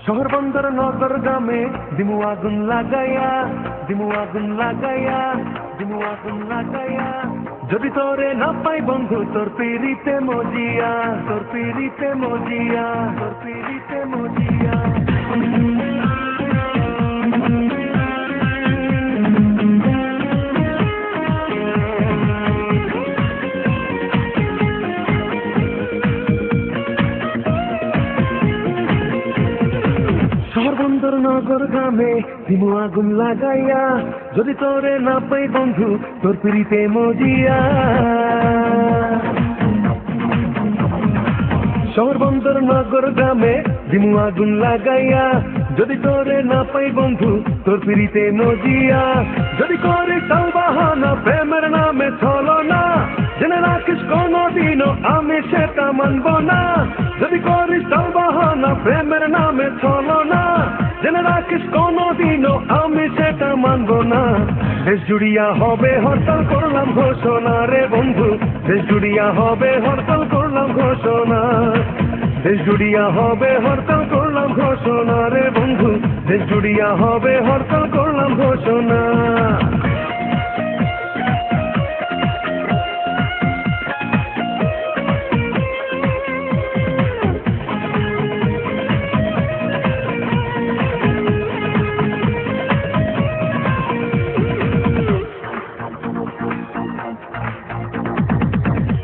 শহর বন্দর নগর গ্রামে দিমু আগুন লাগাইয়া, দিমু আগুন লাগাইয়া, দিমু আগুন লাগাইয়া। যদি তোরে না পাই বন্ধু তোর পিরিতে মজিয়া, তোর পিরিতে মজিয়া, তোর পিরিতে মজিয়া। শহর বন্দর নগর গ্রামে দিমু আগুন লাগাইয়া, যদি তোরে না পাই বন্ধু তোর পিরিতে মজিয়া। শহর বন্দর নগর গ্রামে দিমু আগুন লাগাইয়া, যদি তোরে না পাই বন্ধু তোর পিরিতে মজিয়া। যদি করে তাল বাহানা প্রেমের নামে ছলনা, জেনে রাখিস কোনদিনও আমি সেটা মানব না। যদি করিস তাল বাহানা প্রেমের নামে ছলনা, জেনে রাখিস কোনদিনও আমি সেটা মানব না। দেশ জুড়িয়া হবে হরতাল করলাম ঘোষণা রে বন্ধু, দেশ জুড়িয়া হবে হরতাল করলাম ঘোষণা। দেশ জুড়িয়া হবে হরতাল করলাম ঘোষণা রে বন্ধু, দেশ জুড়িয়া হবে হরতাল করলাম ঘোষণা।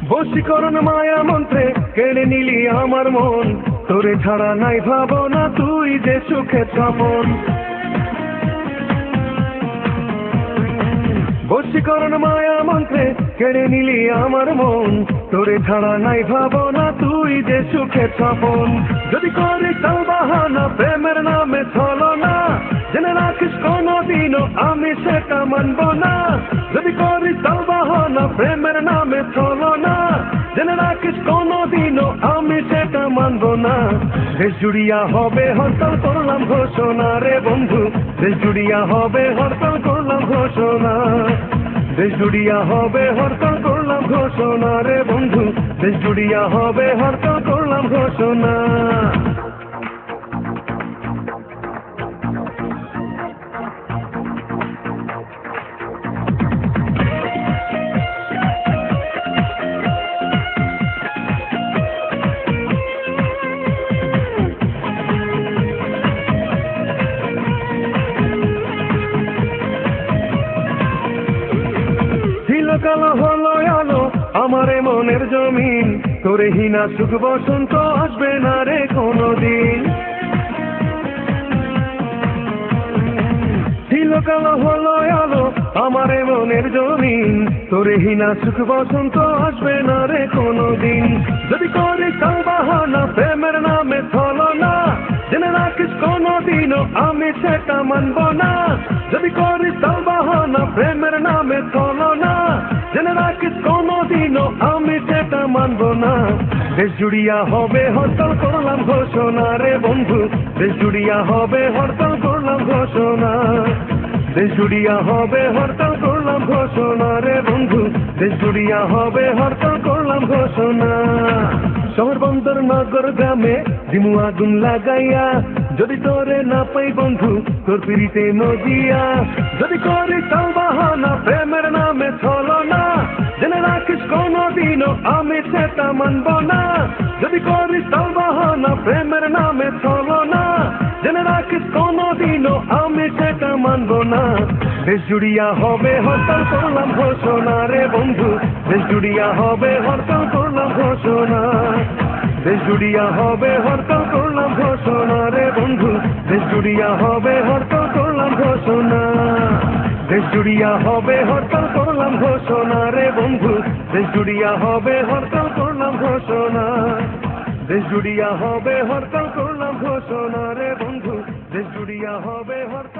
বশীকরণ মায়া মন্ত্রে কেড়ে নিলি আমার মন, তোরে ছাড়া নাই ভাবনা তুই যে সুখে স্বপন। বশীকরণ মায়া মন্ত্রে কেড়ে নিলি আমার মন, তোরে ছাড়া নাই ভাবনা তুই যে সুখে স্বপন। যদি করিস তাল বাহানা প্রেমের নামে ছলনা, জেনে রাখিস কোনদিনও আমি সেটা মানব না। যদি করিস তাল বাহানা প্রেমের নামে ছলনা, জেনে রাখিস কোনদিনও আমি সেটা মানব না। দেশ জুড়িয়া হবে হরতাল করলাম ঘোষণা রে বন্ধু, দেশ জুড়িয়া হবে হরতাল করলাম ঘোষণা। দেশ জুড়িয়া হবে হরতাল করলাম ঘোষণা রে বন্ধু, দেশ জুড়িয়া হবে হরতাল করলাম ঘোষণা। কালো হলো আলো আমার মনের জমিন, তোরে হিনা সুখ বসন্ত আসবে না রে কোনদিন। ছিল কালো হলো আলো আমার মনের জমিন, তোরে হিনা সুখ বসন্ত আসবে না রে কোনদিন। যদি করিস তাল বাহানা প্রেমের নামে ছলনা, জেনে রাখিস কোনদিনও আমি সেটা মানব না। যদি করিস তাল বাহানা প্রেমের নামে ছলনা, জেনে রাখিস কোনদিনও আমি সেটা মানব না। দেশ জুড়িয়া হবে হরতাল করলাম ঘোষণা রে বন্ধু, দেশ জুড়িয়া হবে হরতাল করলাম ঘোষণা। দেশ জুড়িয়া হবে হরতাল করলাম ঘোষণা রে বন্ধু, দেশ জুড়িয়া হবে হরতাল করলাম ঘোষণা। শহর বন্দর নগর গ্রামে দিমু আগুন লাগাইয়া, যদি তোরে না পাই বন্ধু তোর পিরিতে মজিয়া। যদি করিস তাল বাহানা প্রেমের নামে ছলনা, জেনে রাখিস কোনদিনও আমি সেটা মানব না। যদি করিস তাল বাহানা প্রেমের নামে ছলনা, জেনে রাখিস কোনদিনও আমি সেটা মানব না। দেশ জুড়িয়া হবে হরতাল করলাম ঘোষণা রে বন্ধু, দেশ জুড়িয়া হবে হরতাল করলাম ঘোষণা। দেশ জুড়িয়া হবে হরতাল করলাম ঘোষণা রে বন্ধু, দেশ জুড়িয়া হবে হরতাল করলাম ঘোষণা। দেশ জুড়িয়া হবে হরতাল করলাম ঘোষণা রে বন্ধু, দেশ জুড়িয়া হবে হরতাল করলাম ঘোষণা। দেশ জুড়িয়া হবে হরতাল করলাম ঘোষণা রে বন্ধু, দেশ জুড়িয়া হবে হরতাল।